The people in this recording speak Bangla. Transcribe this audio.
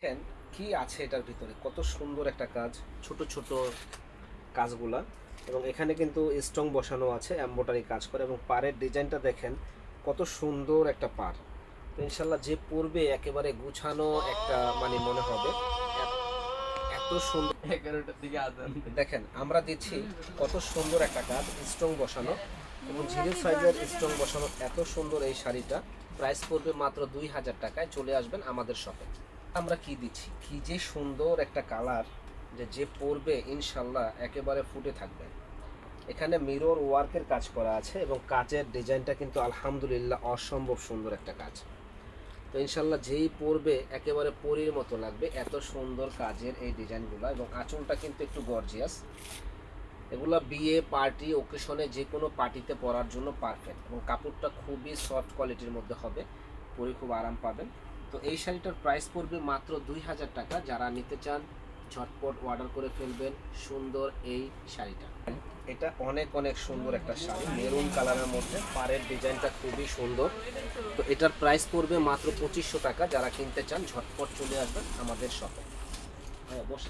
দেখেন কি আছে এটার ভিতরে, কত সুন্দর একটা কাজ, ছোট ছোট কাজগুলা। এবং এখানে কিন্তু স্ট্রং বসানো আছে, এমব্রয়ডারি কাজ করে, এবং পাড়ের ডিজাইনটা দেখেন কত সুন্দর একটা পাড়। তো ইনশাল্লাহ যে পরবে একেবারে গুছানো একটা মানে মনে হবে। এত সুন্দর 11টার দিকে আজান। দেখেন আমরা দিচ্ছি কত সুন্দর একটা কাজ, স্ট্রং বসানো এবং জিরো সাইজের স্ট্রং বসানো। এত সুন্দর এই শাড়িটা প্রাইস পড়বে মাত্র 2000 টাকায়। চলে আসবেন আমাদের শপে। আমরা কি দিচ্ছি, কি যে সুন্দর একটা কালার, যে পরবে ইনশাল্লাহ একেবারে ফুটে থাকবে। এখানে মিরর ওয়ার্কের কাজ করা আছে এবং কাজের ডিজাইনটা কিন্তু আলহামদুলিল্লাহ অসম্ভব সুন্দর একটা কাজ। তো ইনশাল্লাহ যেই পরবে একেবারে পরীর মতো লাগবে, এত সুন্দর কাজের এই ডিজাইনগুলো। এবং আঁচলটা কিন্তু একটু গর্জিয়াস। এগুলো বিয়ে পার্টি ওকেশনে যে কোনো পার্টিতে পরার জন্য পারফেক্ট, এবং কাপড়টা খুবই সফট কোয়ালিটির মধ্যে হবে, পরে খুব আরাম পাবেন। তো এই শাড়িটার প্রাইস পড়বে মাত্র 2000 টাকা। যারা নিতে চান ঝটপট অর্ডার করে ফেলবেন সুন্দর এই শাড়িটা। এটা অনেক অনেক সুন্দর একটা শাড়ি, মেরুন কালারের মধ্যে, পাড়ের ডিজাইনটা খুবই সুন্দর। তো এটার প্রাইস পড়বে মাত্র 2500 টাকা। যারা কিনতে চান ঝটপট চলে আসবেন আমাদের শপে। হ্যাঁ বস।